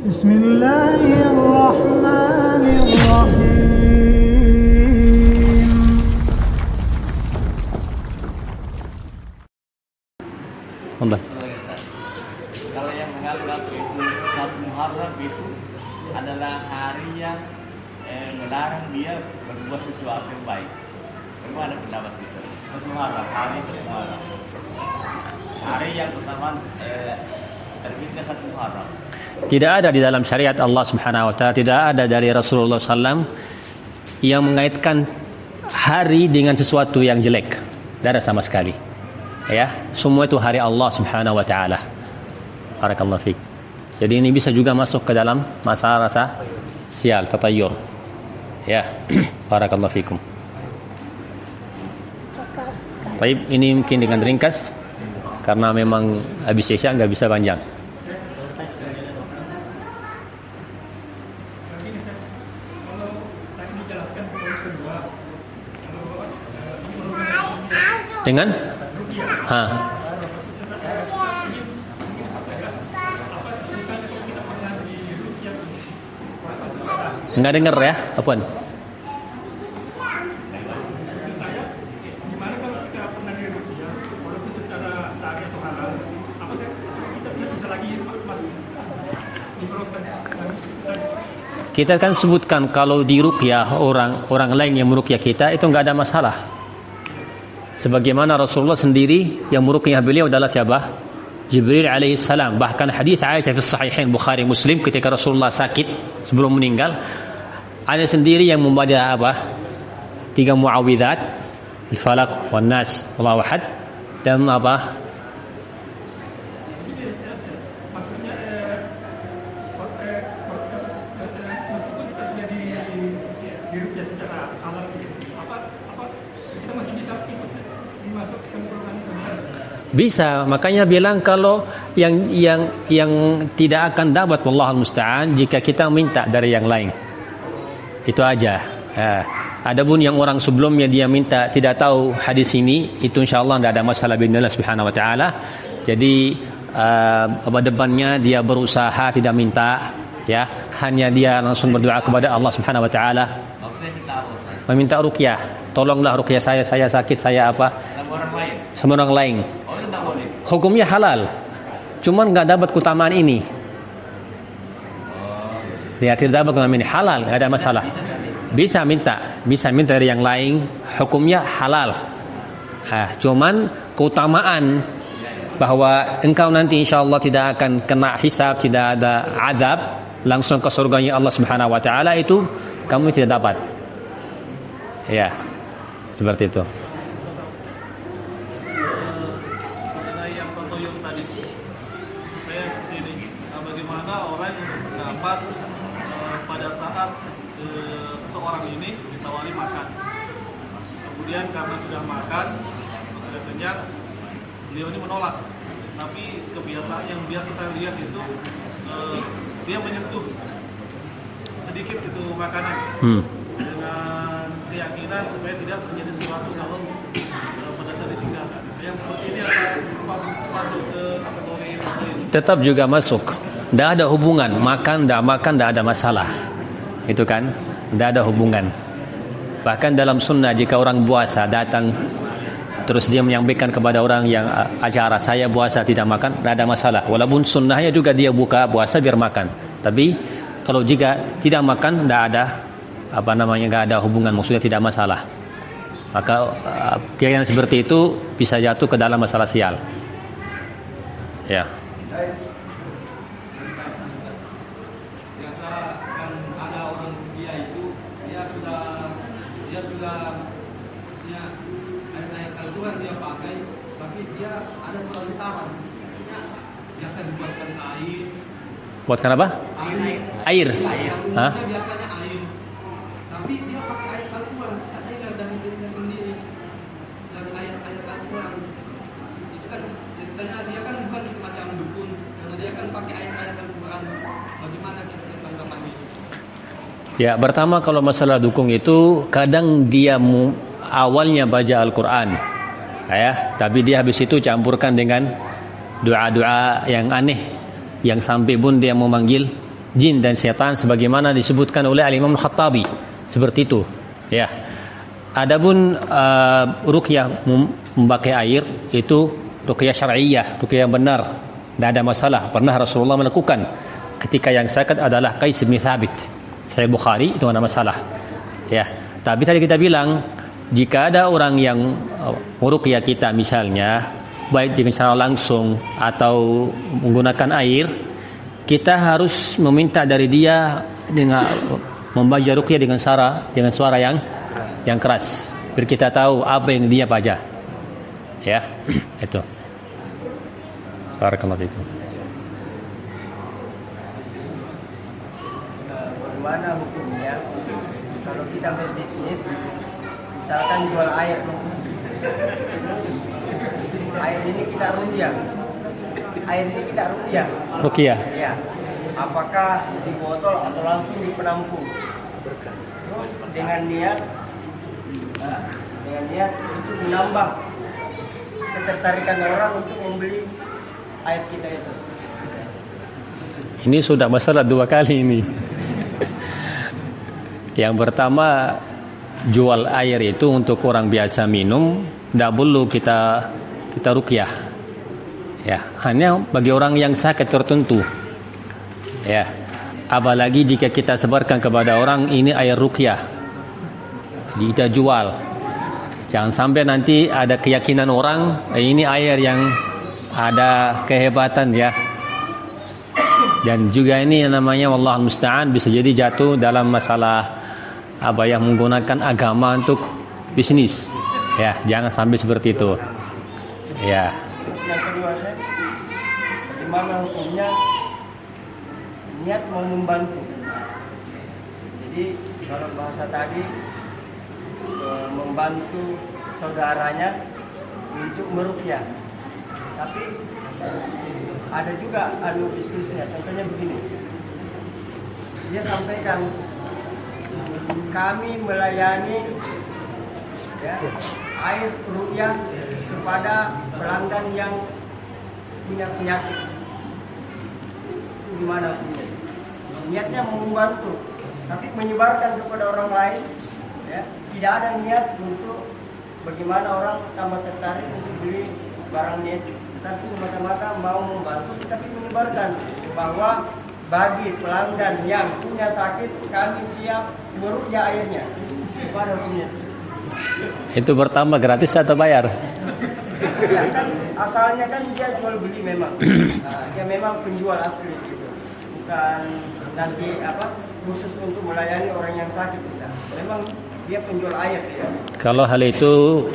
Bismillahirrahmanirrahim. Kalau yang menganggap itu 1 Muharram itu adalah hari yang melarang dia berbuat sesuatu yang baik. Bagaimana pendapat kita? 1 Muharram, hari Muharram, hari yang bersamaan terbitnya 1 Muharram. Tidak ada di dalam syariat Allah Subhanahu wa taala, tidak ada dari Rasulullah SAW yang mengaitkan hari dengan sesuatu yang jelek. Tidak ada sama sekali. Ya, semua itu hari Allah Subhanahu wa taala. Barakallahu fiik. Jadi ini bisa juga masuk ke dalam masalah rasa sial, tatayur. Ya, barakallahu fiikum. Baik, ini mungkin dengan ringkas karena memang habis Isya nggak bisa panjang. Dengan nggak dengar ya, apaan? Kita kan sebutkan kalau di ruqyah orang lain yang meruqyah kita itu nggak ada masalah. Sebagaimana Rasulullah sendiri yang meruqyah beliau adalah siapa? Jibril alaihissalam. Bahkan hadis Aisyah fi Sahihain Bukhari Muslim ketika Rasulullah sakit sebelum meninggal, ada sendiri yang membaca apa? 3 muawwidzat, Al-Falaq wan Nas, Allahu Ahad, dan apa? Bisa, makanya bilang kalau yang tidak akan dapat wallahul musta'an jika kita minta dari yang lain. Itu aja. Adapun yang orang sebelumnya dia minta tidak tahu hadis ini, itu insyaallah tidak ada masalah biidznillah subhanahu wa taala. Jadi depannya dia berusaha tidak minta, ya, hanya dia langsung berdoa kepada Allah subhanahu wa taala. Meminta ruqyah. Tolonglah ruqyah saya sakit, saya apa? Sama orang lain. Hukumnya halal, cuman nggak dapat keutamaan ini. Dia tidak dapat keutamaan ini, halal, nggak ada masalah. Bisa minta dari yang lain, hukumnya halal. Cuman keutamaan bahwa engkau nanti insya Allah tidak akan kena hisab, tidak ada azab, langsung ke surganya Allah Subhanahu Wa Taala, itu kamu tidak dapat. Ya, seperti itu. Kemudian karena sudah makan, sudah kenyang, beliau ini menolak. Tapi kebiasaan yang biasa saya lihat itu dia menyentuh sedikit itu makanan dengan keyakinan supaya tidak terjadi sesuatu kalau pada saat ditinggalkan. Yang seperti ini akan masuk ke kategori ini. Tetap juga masuk. Tidak ada hubungan, makan, tidak ada masalah. Itu kan, tidak ada hubungan. Bahkan dalam sunnah jika orang puasa datang terus dia menyampaikan kepada orang yang acara saya puasa tidak makan, tidak ada masalah. Walaupun sunnahnya juga dia buka puasa biar makan. Tapi kalau jika tidak makan tidak ada nggak ada hubungan, maksudnya tidak masalah. Maka keyakinan seperti itu bisa jatuh ke dalam masalah sial. Ya. Buatkan apa? Air. Hah? Biasanya air. Tapi dia pakai air Al-Quran, katanya dari dirinya sendiri. Dan air Al-Quran. Itu kan ceritanya dia kan bukan semacam dukun, karena dia kan pakai air Al-Quran. Bagaimana tanggapannya? Ya, pertama kalau masalah dukung itu kadang dia awalnya baca Al-Quran, ya, tapi dia habis itu campurkan dengan doa-doa yang aneh, yang sampai pun dia memanggil jin dan syaitan sebagaimana disebutkan oleh Al-Imam Al-Khattabi. Seperti itu. Ya. Adapun ruqyah memakai air itu ruqyah syar'iyyah, ruqyah yang benar. Tidak ada masalah. Pernah Rasulullah melakukan. Ketika yang sakit adalah Qais bin Thabit. Sahih Bukhari, itu tidak ada masalah. Ya. Tapi tadi kita bilang, jika ada orang yang meruqyah kita misalnya, baik dengan cara langsung atau menggunakan air, kita harus meminta dari dia dengan membaca ruqyah dengan suara yang keras, biar kita tahu apa yang dia baca. Ya, itu. Barakallahu fikum. Bagaimana hukumnya kalau kita berbisnis, misalkan jual air, terus air ini kita ruqyah, Ruqyah. ya, apakah di botol atau langsung di penampung? Terus dengan niat untuk menambah ketertarikan orang untuk membeli air kita itu. Ini sudah masalah 2 kali ini. Yang pertama, jual air itu untuk orang biasa minum, tidak perlu kita ruqyah. Ya, hanya bagi orang yang sakit tertentu. Ya. Apalagi jika kita sebarkan kepada orang ini air ruqyah. Kita jual. Jangan sampai nanti ada keyakinan orang ini air yang ada kehebatan ya. Dan juga ini yang namanya wallahul musta'an bisa jadi jatuh dalam masalah yang menggunakan agama untuk bisnis. Ya, jangan sampai seperti itu. Ya. Terus yang kedua, bagaimana hukumnya niat mau membantu? Jadi kalau bahasa tadi membantu saudaranya untuk meruqyah, tapi ada juga bisnisnya. Contohnya begini, dia sampaikan, kami melayani air ruqyah kepada pelanggan yang punya penyakit. Gimana punya? Niatnya membantu, tapi menyebarkan kepada orang lain, ya, tidak ada niat untuk bagaimana orang tambah tertarik untuk beli barangnya, tapi semata-mata mau membantu, tapi menyebarkan bahwa bagi pelanggan yang punya sakit kami siap meruqyah airnya. Gimana hukumnya? Itu pertama gratis atau bayar? Ya kan asalnya kan dia jual beli memang. Dia memang penjual asli gitu. Bukan nanti khusus untuk melayani orang yang sakit tidak. Memang dia penjual air ya. Kalau hal itu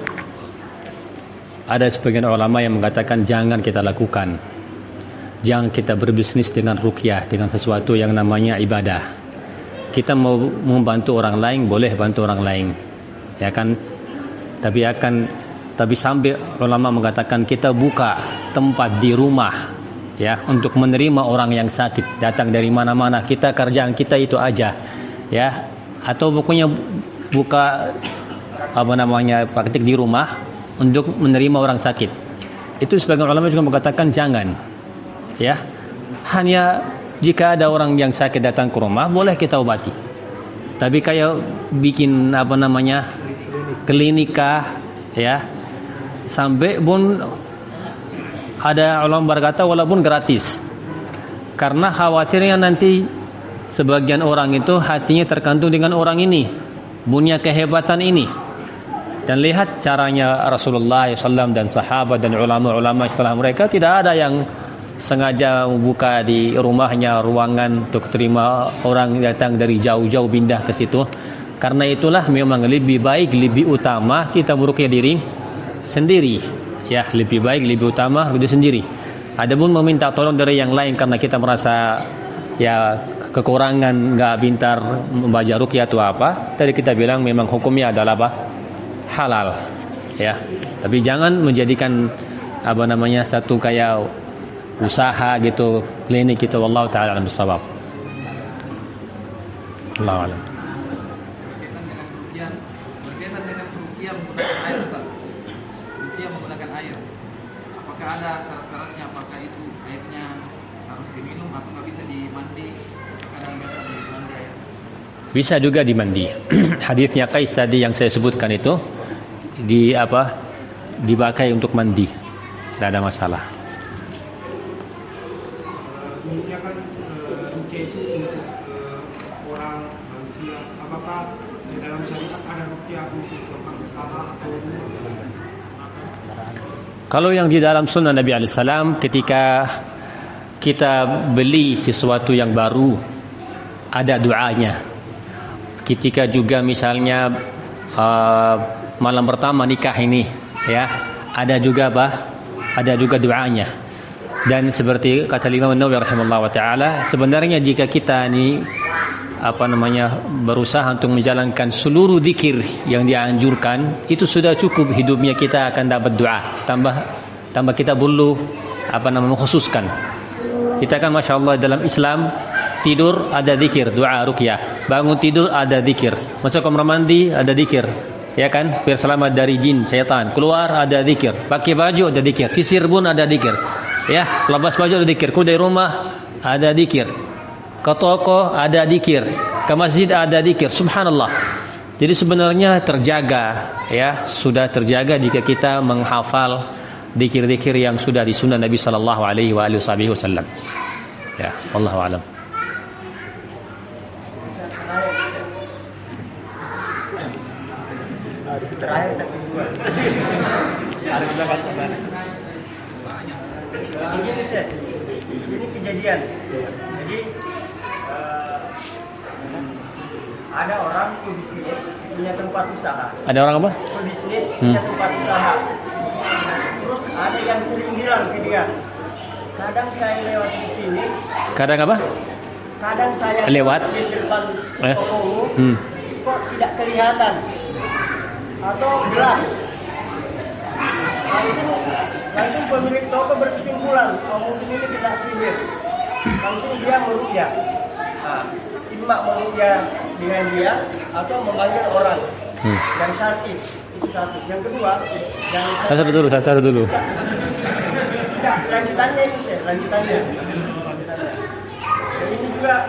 ada sebagian ulama yang mengatakan jangan kita lakukan. Jangan kita berbisnis dengan ruqyah, dengan sesuatu yang namanya ibadah. Kita mau membantu orang lain, boleh bantu orang lain. Ya kan? Tapi sampai ulama mengatakan kita buka tempat di rumah ya untuk menerima orang yang sakit datang dari mana-mana, kita kerjaan kita itu aja ya, atau pokoknya buka praktik di rumah untuk menerima orang sakit. Itu sebagian ulama juga mengatakan jangan ya, hanya jika ada orang yang sakit datang ke rumah boleh kita obati. Tapi kayak bikin klinika ya, sampai pun ada ulama berkata walaupun gratis, karena khawatirnya nanti sebagian orang itu hatinya tergantung dengan orang ini, punya kehebatan ini. Dan lihat caranya Rasulullah SAW dan sahabat dan ulama-ulama setelah mereka, tidak ada yang sengaja membuka di rumahnya ruangan untuk terima orang datang dari jauh-jauh pindah ke situ. Karena itulah memang lebih baik, lebih utama kita meruqyah diri sendiri. Ya, lebih baik, lebih utama diri sendiri. Adapun meminta tolong dari yang lain karena kita merasa ya kekurangan, nggak pintar membaca ruqyah atau apa, tadi kita bilang memang hukumnya adalah halal. Ya. Tapi jangan menjadikan satu kayak usaha gitu, klinik gitu. Wallahu taala alam bissawab. Allahu a'lam. Berkaitan dengan ruqyah menggunakan air, Ustaz. Ruqyah menggunakan air. Apakah ada syarat-syaratnya? Apakah itu airnya harus diminum atau nggak bisa dimandi? Apakah Bisa juga dimandi. Hadisnya Qais tadi yang saya sebutkan itu dipakai untuk mandi. Tidak ada masalah. Umumnya kan ruqyah itu untuk orang manusia. Apakah di dalam syariat ada ruqyah untuk tempat usaha atau Kalau yang di dalam sunnah Nabi alaihissalam, ketika kita beli sesuatu yang baru, ada doanya. Ketika juga misalnya malam pertama nikah ini, ya, ada juga ada juga doanya. Dan seperti kata Imam Nawawi rahimahullah taala, sebenarnya jika kita ini berusaha untuk menjalankan seluruh zikir yang dianjurkan, itu sudah cukup hidupnya kita akan dapat doa. Tambah kita perlu mengkhususkan. Kita kan masya Allah dalam Islam, tidur ada zikir, doa ruqyah. Bangun tidur ada zikir. Masuk kamar mandi ada zikir. Ya kan? Biar selamat dari jin, syaitan. Keluar ada zikir. Pakai baju ada zikir. Sisir pun ada zikir. Ya, lepas baju ada zikir. Keluar dari rumah ada zikir. Ke toko ada zikir. Ke masjid ada zikir. Subhanallah. Jadi sebenarnya terjaga, ya, sudah terjaga jika kita menghafal zikir-zikir yang sudah di sunnah Nabi sallallahu alaihi wasallam. Ya, wallahu a'lam. Terakhir satu dua. Ada di belakang sana. Begini sih, ini kejadian. Jadi ada orang pebisnis punya tempat usaha. Ada orang apa? Pebisnis punya tempat usaha. Terus ada yang sering bilang ke dia, kadang saya lewat di sini. Kadang apa? Kadang saya Lewat? di depan tokomu, kok tidak kelihatan atau gelap. Langsung pemilik toko berkesimpulan, mungkin ini kena sihir. Langsung dia meruqyah. Imam meruqyah dengan dia atau memanggil orang yang syar'i. Itu satu. Yang kedua, Satu dulu. Ya, lanjutannya ini sih, lanjutannya. Ini juga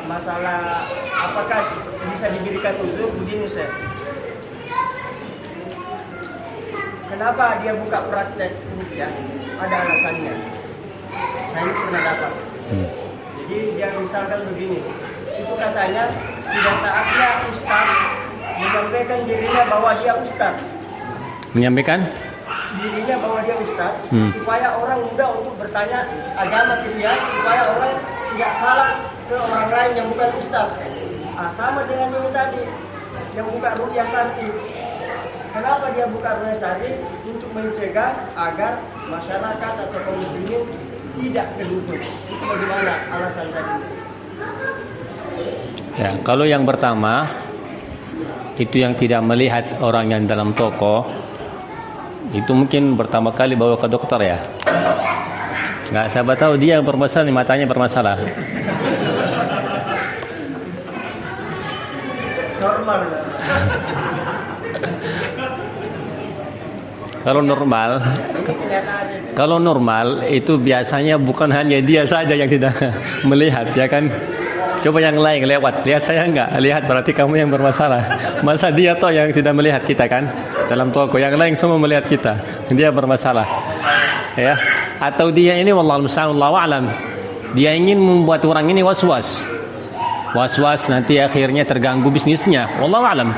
masalah apakah bisa diberikan uzur begini sih. Kenapa dia buka praktek ruqyah? Ada alasannya. Saya pernah dapat. Jadi dia misalkan begini, itu katanya sudah saatnya ustaz menyampaikan dirinya bahwa dia ustaz. Menyampaikan Dirinya bahwa dia ustaz, supaya orang mudah untuk bertanya agama ke dia, supaya orang tidak salah ke orang lain yang bukan ustaz. Sama dengan ini tadi, yang buka ruqyah syar'i. Kenapa dia buka ruqyah syar'i? Untuk mencegah agar masyarakat atau kaum muslimin tidak kedukun. Itu bagaimana alasan tadi? ya, kalau yang pertama itu yang tidak melihat orang yang dalam toko, itu mungkin pertama kali bawa ke dokter ya. Nggak, siapa tahu dia yang bermasalah, matanya bermasalah. Normal. Kalau normal itu biasanya bukan hanya dia saja yang tidak melihat, ya kan? Coba yang lain lewat, lihat saya enggak? Lihat, berarti kamu yang bermasalah. Masa dia toh yang tidak melihat kita kan? Dalam toko yang lain semua melihat kita, dia bermasalah. Ya, atau dia ini wallahu musta'an, wallahu a'lam. Dia ingin membuat orang ini was-was nanti akhirnya terganggu bisnisnya, wallahu a'lam.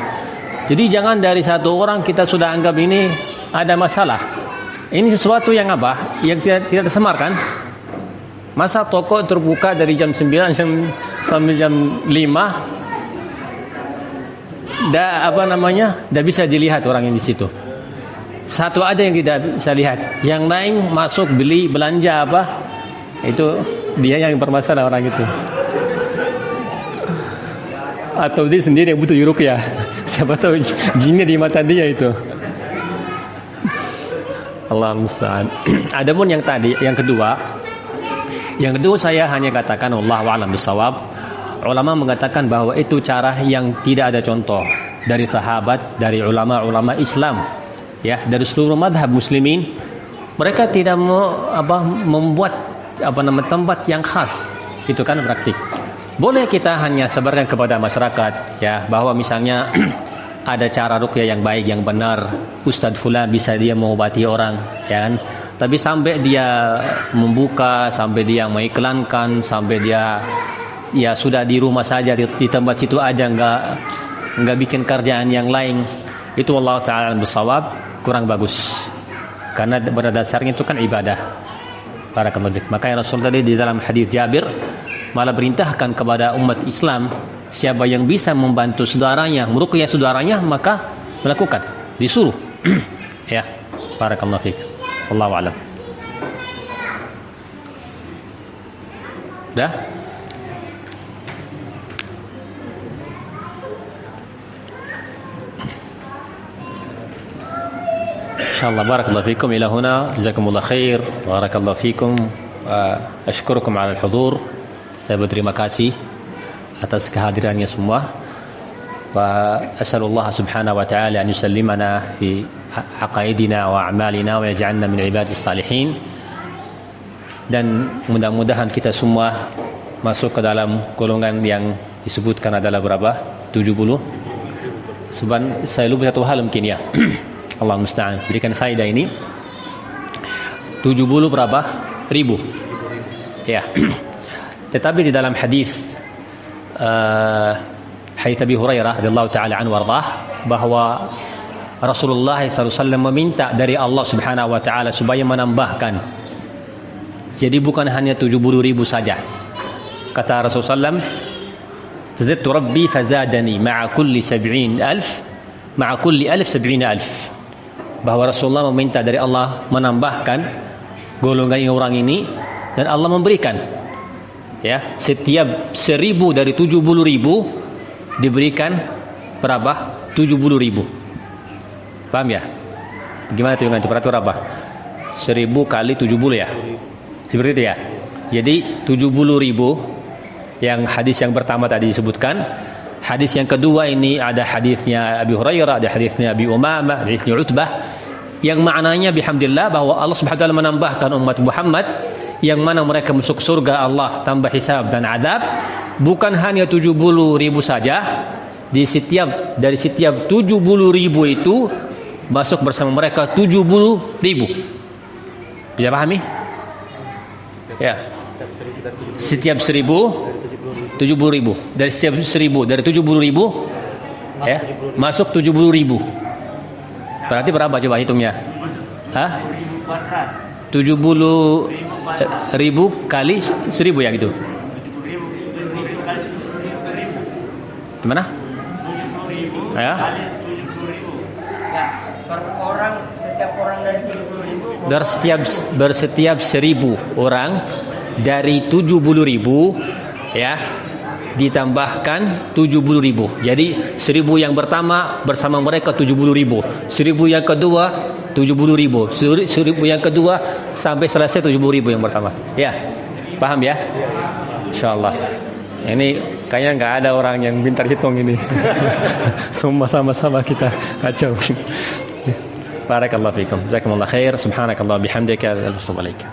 Jadi jangan dari satu orang kita sudah anggap ini ada masalah. Ini sesuatu yang apa? Yang tidak tersemarkan. Masa toko terbuka dari jam 9 sampai jam 5, dah bisa dilihat orang yang di situ. Satu aja yang tidak bisa lihat, yang lain masuk beli belanja itu dia yang bermasalah orang itu. Atau dia sendiri yang butuh ruqyah. Siapa tahu jinnya di mata dia itu. Allah musta'an. Adapun yang kedua saya hanya katakan wallahu a'lam bissawab. Ulama mengatakan bahwa itu cara yang tidak ada contoh dari sahabat, dari ulama-ulama Islam, ya, dari seluruh madhab muslimin. Mereka tidak membuat tempat yang khas Itu kan praktik. Boleh kita hanya sebarkan kepada masyarakat ya, bahwa misalnya ada cara ruqyah yang baik, yang benar, Ustadz fulan bisa dia mengobati orang, ya kan? Tapi sampai dia membuka, sampai dia mengiklankan, sampai dia ya sudah di rumah saja, di tempat situ aja, nggak bikin kerjaan yang lain, itu Allah Ta'ala bersawab, kurang bagus. Karena pada dasarnya itu kan ibadah. Barakallahu fiik. Makanya Rasul tadi di dalam hadis Jabir malah perintahkan kepada umat Islam, siapa yang bisa membantu saudaranya, meruqyah saudaranya, maka melakukan, disuruh. Ya, barakallahu fiik. Wallahu a'lam. Dah? Insyaallah, barakallahu fikum ila huna, jazakumullah khair, barakallahu fikum, ashkurukum ala al-hudur. Saya berterima kasih atas kehadirannya semua. Wa as'alullah subhanahu wa ta'ala an yusallimana fi aqaidina wa a'malina wa yaj'alna min ibadis salihin. Dan mudah-mudahan kita semua masuk ke dalam golongan yang disebutkan adalah berapa? 70. Saya lupa satu hal mungkin ya. Allah musta'an. Berikan faedah ini. 70 berapa? Ribu. Ya. Tetapi di dalam hadis hadis Abi Hurairah radhiyallahu taala anhu warḍah, bahwa Rasulullah SAW meminta dari Allah Subhanahu wa taala supaya menambahkan. Jadi bukan hanya 70.000 saja. Kata Rasulullah SAW, "Zidtu Rabbi fazadani ma'a kulli 70,000 ma'a kulli 70,000." Bahwa Rasulullah meminta dari Allah menambahkan golongan orang ini, dan Allah memberikan. Ya, setiap 1.000 dari 70.000 diberikan berapa? 70.000. Paham ya? Gimana tuh dengan temperatur apa? 1.000 kali 70 ya? Seperti itu ya. Jadi 70.000 yang hadis yang pertama tadi disebutkan. Hadis yang kedua ini ada hadisnya Abi Hurairah, ada hadisnya Abi Umamah, hadisnya Utbah, yang maknanya bihamdillah bahwa Allah Subhanahu wa taala menambahkan umat Muhammad yang mana mereka masuk surga Allah tambah hisab dan azab, bukan hanya 70.000 saja. Dari setiap 70.000 itu masuk bersama mereka 70.000. Bisa pahami? Ya. Setiap 1.000 70.000. Dari setiap 1.000 dari 70.000 ya, masuk 70.000. Berarti berapa coba hitungnya? Hah? 70.000 kali 1.000 ya gitu. Gimana? 70.000 ya? kali 70.000. Ya, per orang, setiap orang dari 70.000. Bersetiap 1.000 orang dari 70.000 ya, ditambahkan 70.000. Jadi 1.000 yang pertama bersama mereka 70.000. 1.000 yang kedua 70.000. 1.000 yang kedua sampai selesai 70.000 yang pertama. Ya, paham ya? Insyaallah. Ini kayaknya nggak ada orang yang pintar hitung ini. Semua sama-sama kita kacau. Barakallahu fikum. Jazakumullah khair. Subhanakallah bihamdika. Assalamualaikum.